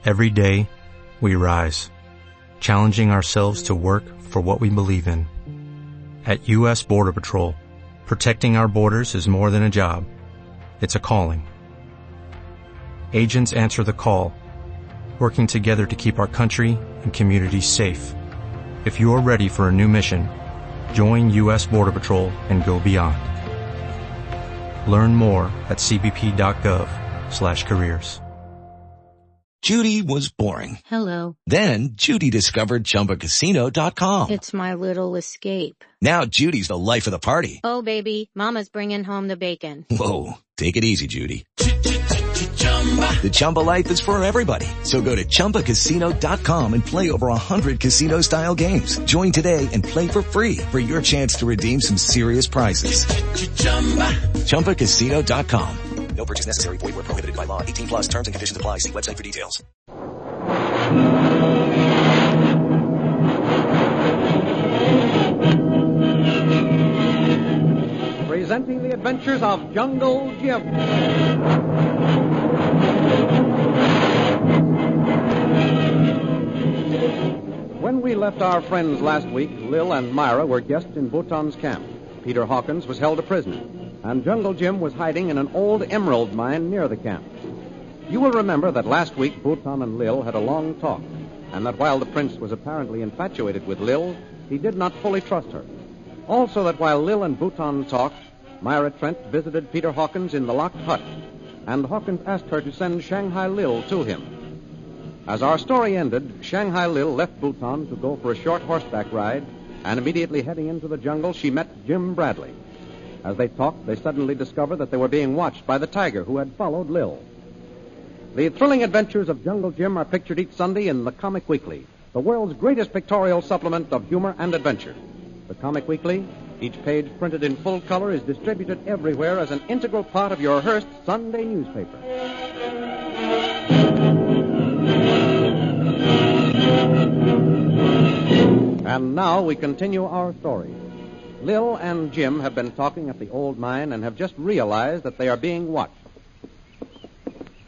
Every day, we rise, challenging ourselves to work for what we believe in. At U.S. Border Patrol, protecting our borders is more than a job. It's a calling. Agents answer the call, working together to keep our country and communities safe. If you are ready for a new mission, join U.S. Border Patrol and go beyond. Learn more at cbp.gov/careers. Judy was boring. Hello. Then Judy discovered ChumbaCasino.com. It's my little escape. Now Judy's the life of the party. Oh, baby, mama's bringing home the bacon. Whoa, take it easy, Judy. The Chumba life is for everybody. So go to ChumbaCasino.com and play over 100 casino-style games. Join today and play for free for your chance to redeem some serious prizes. ChumbaCasino.com. No purchase necessary. Void where prohibited by law. 18 plus terms and conditions apply. See website for details. Presenting the adventures of Jungle Jim. When we left our friends last week, Lil and Myra were guests in Bhutan's camp. Peter Hawkins was held a prisoner, and Jungle Jim was hiding in an old emerald mine near the camp. You will remember that last week Bhutan and Lil had a long talk, and that while the prince was apparently infatuated with Lil, he did not fully trust her. Also that while Lil and Bhutan talked, Myra Trent visited Peter Hawkins in the locked hut, and Hawkins asked her to send Shanghai Lil to him. As our story ended, Shanghai Lil left Bhutan to go for a short horseback ride, and immediately heading into the jungle, she met Jim Bradley. As they talked, they suddenly discovered that they were being watched by the tiger who had followed Lil. The thrilling adventures of Jungle Jim are pictured each Sunday in the Comic Weekly, the world's greatest pictorial supplement of humor and adventure. The Comic Weekly, each page printed in full color, is distributed everywhere as an integral part of your Hearst Sunday newspaper. And now we continue our story. Lil and Jim have been talking at the old mine and have just realized that they are being watched.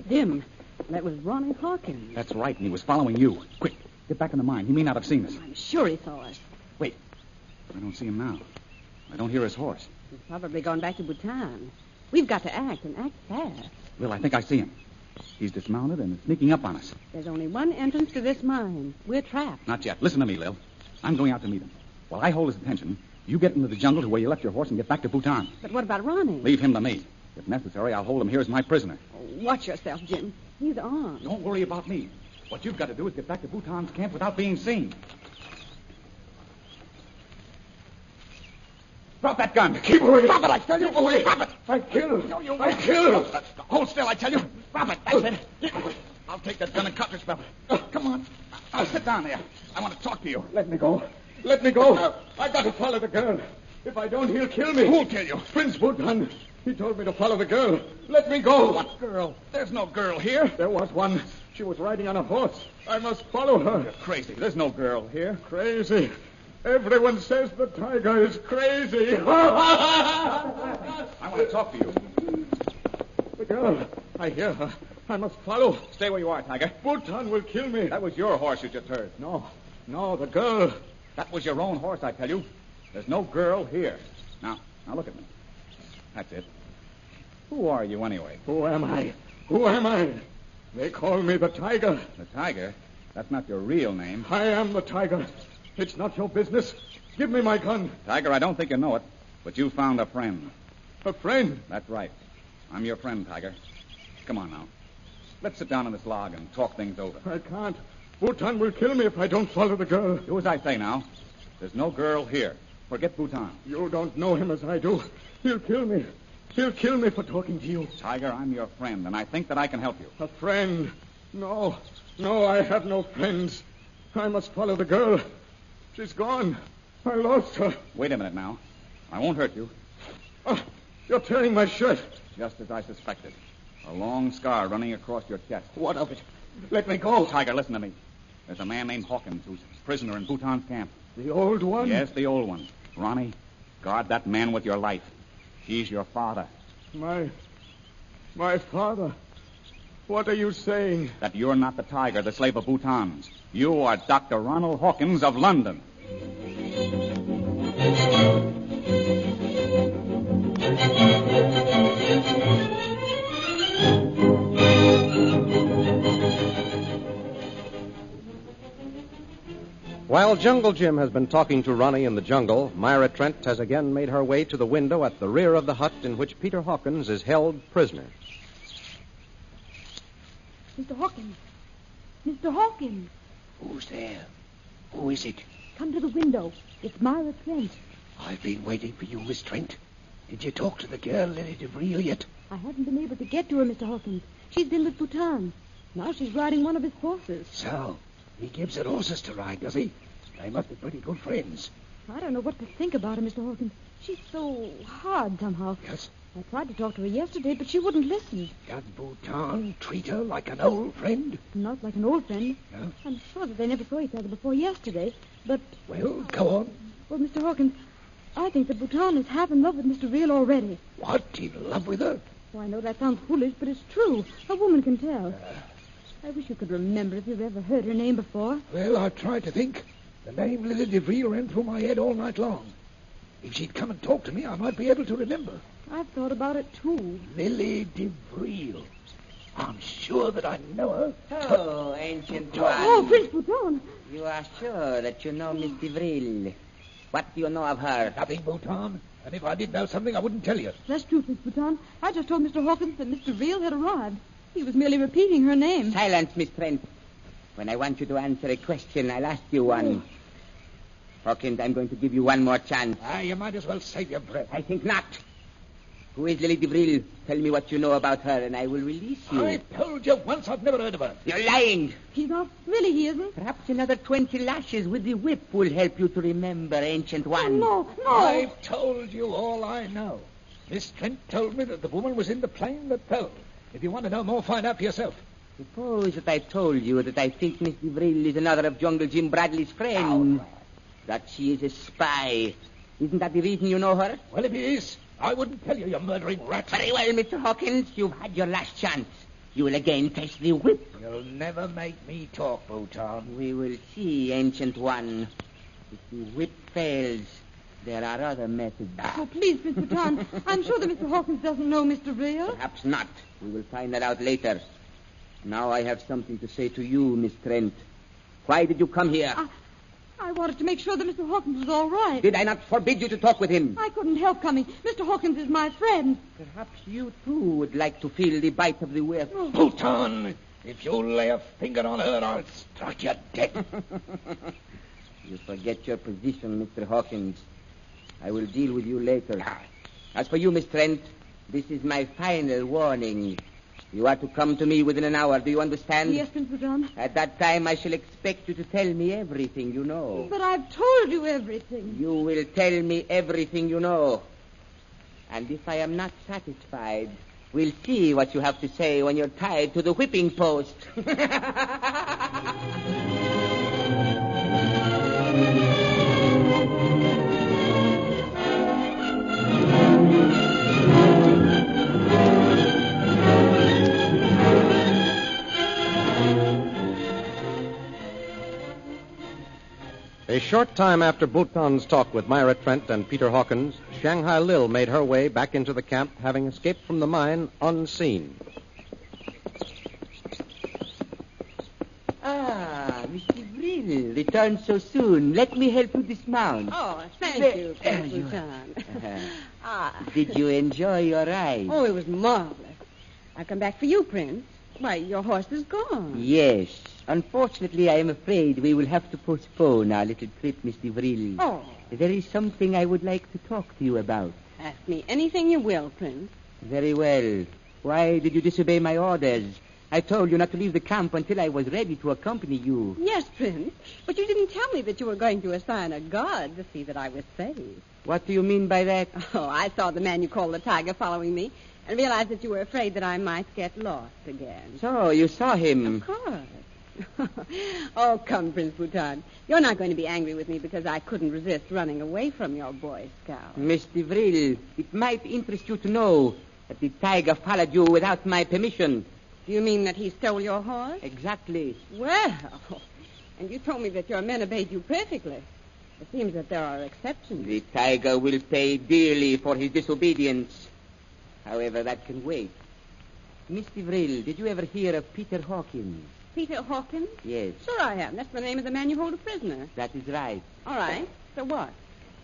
Jim, that was Ronnie Hawkins. That's right, and he was following you. Quick, get back in the mine. He may not have seen us. I'm sure he saw us. Wait, I don't see him now. I don't hear his horse. He's probably gone back to Bhutan. We've got to act, and act fast. Lil, I think I see him. He's dismounted and is sneaking up on us. There's only one entrance to this mine. We're trapped. Not yet. Listen to me, Lil. I'm going out to meet him. While I hold his attention, you get into the jungle to where you left your horse and get back to Bhutan. But what about Ronnie? Leave him to me. If necessary, I'll hold him here as my prisoner. Oh, watch yourself, Jim. He's armed. Don't worry about me. What you've got to do is get back to Bhutan's camp without being seen. Drop that gun. Keep away. Drop it, I tell you. Keep away. Drop it. I kill. No, you I kill. Hold still, I tell you. Drop it. That's it. I'll take that gun and cut your spell. Come on. I'll sit down there. I want to talk to you. Let me go. Let me go. I got to follow the girl. If I don't, he'll kill me. Who'll kill you? Prince Bhutan. He told me to follow the girl. Let me go. What girl? There's no girl here. There was one. She was riding on a horse. I must follow her. You're crazy. There's no girl here. Crazy. Everyone says the tiger is crazy. I want to talk to you. The girl. I hear her. I must follow. Stay where you are, Tiger. Bhutan will kill me. That was your horse you just heard. No, the girl. That was your own horse, I tell you. There's no girl here. Now look at me. That's it. Who are you, anyway? Who am I? They call me the Tiger. The Tiger? That's not your real name. I am the Tiger. It's not your business. Give me my gun. Tiger, I don't think you know it, but you found a friend. A friend? That's right. I'm your friend, Tiger. Come on now. Let's sit down on this log and talk things over. I can't. Bhutan will kill me if I don't follow the girl. Do as I say now. There's no girl here. Forget Bhutan. You don't know him as I do. He'll kill me. He'll kill me for talking to you. Tiger, I'm your friend, and I think that I can help you. A friend? No, I have no friends. I must follow the girl. She's gone. I lost her. Wait a minute now. I won't hurt you. Oh, you're tearing my shirt. Just as I suspected. A long scar running across your chest. What of it? Let me go. Tiger, listen to me. There's a man named Hawkins who's prisoner in Bhutan's camp. The old one? Yes, the old one. Ronnie, guard that man with your life. He's your father. My father. What are you saying? That you're not the tiger, the slave of Bhutan's. You are Dr. Ronald Hawkins of London. While Jungle Jim has been talking to Ronnie in the jungle, Myra Trent has again made her way to the window at the rear of the hut in which Peter Hawkins is held prisoner. Mr. Hawkins. Mr. Hawkins. Who's there? Who is it? Come to the window. It's Myra Trent. I've been waiting for you, Miss Trent. Did you talk to the girl, Lily DeVril, yet? I haven't been able to get to her, Mr. Hawkins. She's been with Bhutan. Now she's riding one of his horses. So, he gives her horses to ride, does he? They must be pretty good friends. I don't know what to think about her, Mr. Hawkins. She's so hard somehow. Yes? I tried to talk to her yesterday, but she wouldn't listen. Does Bhutan treat her like an old friend? Not like an old friend. No? I'm sure that they never saw each other before yesterday, but... Well, go on. Well, Mr. Hawkins, I think that Bhutan is half in love with Mr. Real already. What? In love with her? Oh, I know that sounds foolish, but it's true. A woman can tell. I wish you could remember if you've ever heard her name before. Well, I've tried to think. The name Lily DeVril ran through my head all night long. If she'd come and talk to me, I might be able to remember. I've thought about it, too. Lily DeVril. I'm sure that I know her. Oh, ancient one. Oh, Prince Bhutan. You are sure that you know Miss DeVril. What do you know of her? Nothing, Bhutan. And if I did know something, I wouldn't tell you. That's true, Prince Bhutan. I just told Mr. Hawkins that Mr. Real had arrived. He was merely repeating her name. Silence, Miss Trent. When I want you to answer a question, I'll ask you one. Hawkins, I'm going to give you one more chance. You might as well save your breath. I think not. Who is Lily DeVril? Tell me what you know about her, and I will release you. I told you once I've never heard of her. You're lying. He's not. Really, he isn't. Perhaps another 20 lashes with the whip will help you to remember, ancient one. Oh, no. I've told you all I know. Miss Trent told me that the woman was in the plane that fell. If you want to know more, find out for yourself. Suppose that I told you that I think Miss DeVril is another of Jungle Jim Bradley's friends. That she is a spy. Isn't that the reason you know her? Well, if it is, I wouldn't tell you, you murdering rat. Very well, Mr. Hawkins. You've had your last chance. You will again face the whip. You'll never make me talk, Bhutan. We will see, ancient one. If the whip fails, there are other methods. Oh, please, Prince Bhutan. I'm sure that Mr. Hawkins doesn't know Mr. Real. Perhaps not. We will find that out later. Now I have something to say to you, Miss Trent. Why did you come here? I wanted to make sure that Mr. Hawkins was all right. Did I not forbid you to talk with him? I couldn't help coming. Mr. Hawkins is my friend. Perhaps you, too, would like to feel the bite of the whip. Oh. Bhutan, if you lay a finger on her, I'll strike you dead. You forget your position, Mr. Hawkins. I will deal with you later. As for you, Miss Trent, this is my final warning. You are to come to me within an hour. Do you understand? Yes, Prince Bhutan. At that time, I shall expect you to tell me everything you know. But I've told you everything. You will tell me everything you know. And if I am not satisfied, we'll see what you have to say when you're tied to the whipping post. A short time after Bhutan's talk with Myra Trent and Peter Hawkins, Shanghai Lil made her way back into the camp, having escaped from the mine unseen. Miss DeVril, returned so soon. Let me help you dismount. Oh, thank you, Prince you- Bhutan. Did you enjoy your ride? Oh, it was marvelous. I've come back for you, Prince. Why, your horse is gone. Yes. Unfortunately, I am afraid we will have to postpone our little trip, Miss DeVril. Oh. There is something I would like to talk to you about. Ask me anything you will, Prince. Very well. Why did you disobey my orders? I told you not to leave the camp until I was ready to accompany you. Yes, Prince. But you didn't tell me that you were going to assign a guard to see that I was safe. What do you mean by that? Oh, I saw the man you call the tiger following me and realized that you were afraid that I might get lost again. So, you saw him. Of course. Oh, come, Prince Bhutan. You're not going to be angry with me because I couldn't resist running away from your Boy Scout. Miss DeVril, it might interest you to know that the tiger followed you without my permission. Do you mean that he stole your horse? Exactly. Well, and you told me that your men obeyed you perfectly. It seems that there are exceptions. The tiger will pay dearly for his disobedience. However, that can wait. Miss DeVril, did you ever hear of Peter Hawkins? Peter Hawkins? Yes. Sure I have. That's the name of the man you hold a prisoner. That is right. All right. So what?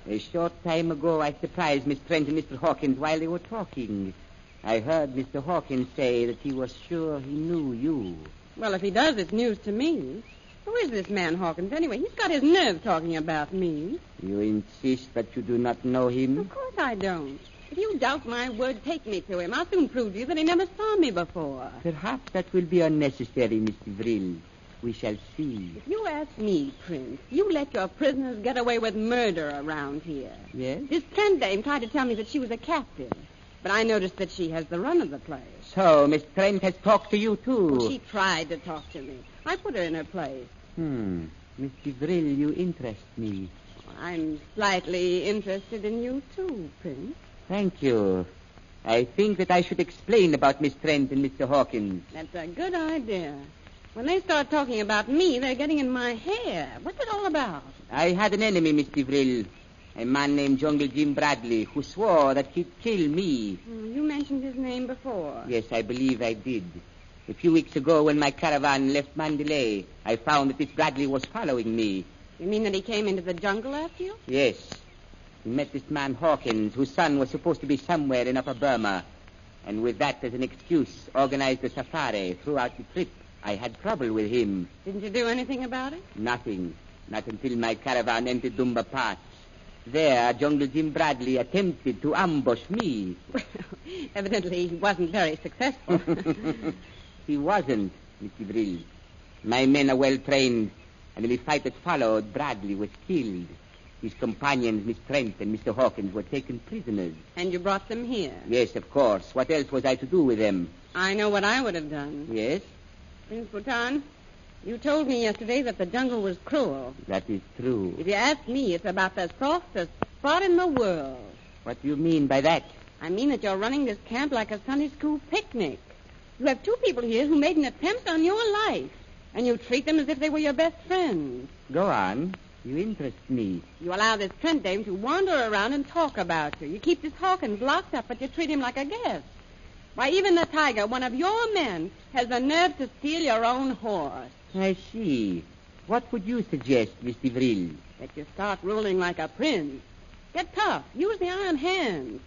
A short time ago, I surprised Miss Trent and Mr. Hawkins while they were talking. I heard Mr. Hawkins say that he was sure he knew you. Well, if he does, it's news to me. Who is this man Hawkins, anyway? He's got his nerve talking about me. You insist that you do not know him? Of course I don't. If you doubt my word, take me to him. I'll soon prove to you that he never saw me before. Perhaps that will be unnecessary, Miss DeVril. We shall see. If you ask me, Prince, you let your prisoners get away with murder around here. Yes? This Trent dame tried to tell me that she was a captive, but I noticed that she has the run of the place. So, Miss Trent has talked to you, too? Well, she tried to talk to me. I put her in her place. Miss DeVril, you interest me. I'm slightly interested in you, too, Prince. Thank you. I think that I should explain about Miss Trent and Mr. Hawkins. That's a good idea. When they start talking about me, they're getting in my hair. What's it all about? I had an enemy, Miss DeVril. A man named Jungle Jim Bradley, who swore that he'd kill me. You mentioned his name before. Yes, I believe I did. A few weeks ago, when my caravan left Mandalay, I found that this Bradley was following me. You mean that he came into the jungle after you? Yes. He met this man Hawkins, whose son was supposed to be somewhere in Upper Burma. And with that as an excuse, organized a safari throughout the trip. I had trouble with him. Didn't you do anything about it? Nothing. Not until my caravan entered Dumba Pass. There, Jungle Jim Bradley attempted to ambush me. Well, evidently he wasn't very successful. He wasn't, Miss DeVril. My men are well trained, and in the fight that followed, Bradley was killed. His companions, Miss Trent and Mr. Hawkins, were taken prisoners. And you brought them here? Yes, of course. What else was I to do with them? I know what I would have done. Yes? Prince Bhutan, you told me yesterday that the jungle was cruel. That is true. If you ask me, it's about the softest spot in the world. What do you mean by that? I mean that you're running this camp like a Sunday school picnic. You have two people here who made an attempt on your life, and you treat them as if they were your best friends. Go on. You interest me. You allow this Trent dame to wander around and talk about you. You keep this Hawkins locked up, but you treat him like a guest. Why, even the tiger, one of your men, has the nerve to steal your own horse. I see. What would you suggest, Miss DeVril? That you start ruling like a prince. Get tough. Use the iron hands.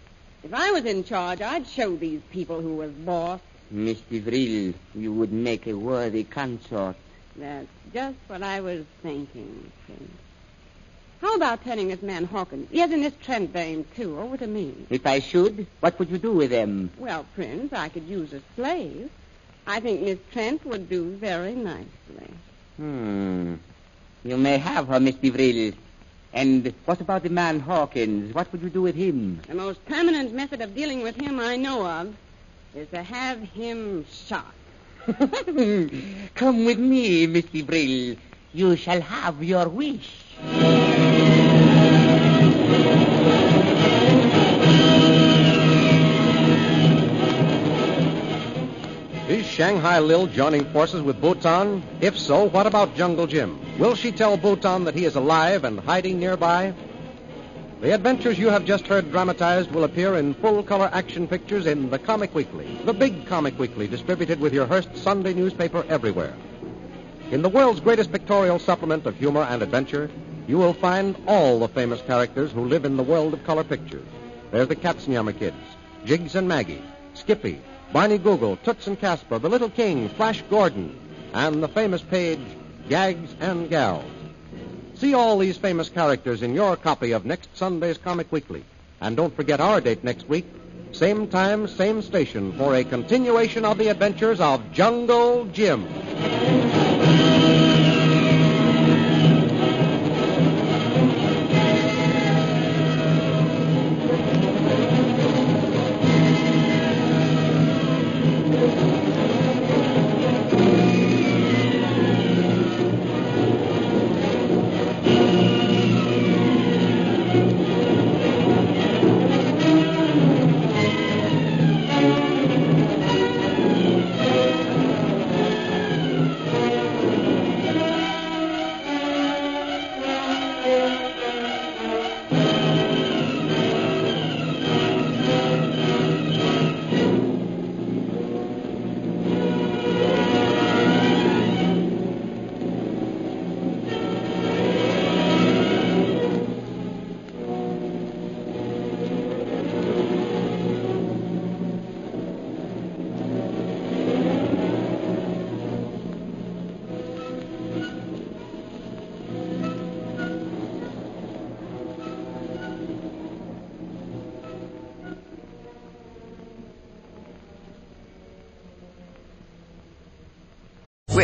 If I was in charge, I'd show these people who was boss. Miss DeVril, you would make a worthy consort. That's just what I was thinking, Prince. How about turning this man Hawkins, yes, and this Trent dame, too, over to me? If I should, what would you do with them? Well, Prince, I could use a slave. I think Miss Trent would do very nicely. You may have her, Miss DeVril. And what about the man Hawkins? What would you do with him? The most permanent method of dealing with him I know of is to have him shot. Come with me, Miss DeVril. You shall have your wish. Is Shanghai Lil joining forces with Bhutan? If so, what about Jungle Jim? Will she tell Bhutan that he is alive and hiding nearby? The adventures you have just heard dramatized will appear in full-color action pictures in the Comic Weekly, the big Comic Weekly distributed with your Hearst Sunday newspaper everywhere. In the world's greatest pictorial supplement of humor and adventure, you will find all the famous characters who live in the world of color pictures. There's the Katzenjammer Kids, Jiggs and Maggie, Skippy, Barney Google, Toots and Casper, the Little King, Flash Gordon, and the famous page, Gags and Gals. See all these famous characters in your copy of next Sunday's Comic Weekly. And don't forget our date next week, same time, same station, for a continuation of the adventures of Jungle Jim.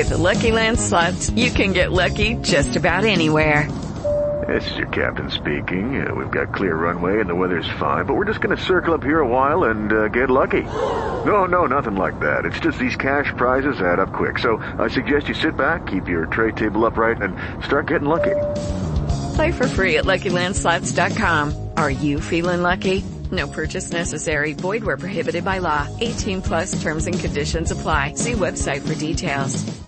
With the Lucky Land Slots, you can get lucky just about anywhere. This is your captain speaking. We've got clear runway and the weather's fine, but we're just going to circle up here a while and get lucky. No, nothing like that. It's just these cash prizes add up quick. So I suggest you sit back, keep your tray table upright, and start getting lucky. Play for free at LuckyLandSlots.com. Are you feeling lucky? No purchase necessary. Void where prohibited by law. 18+ terms and conditions apply. See website for details.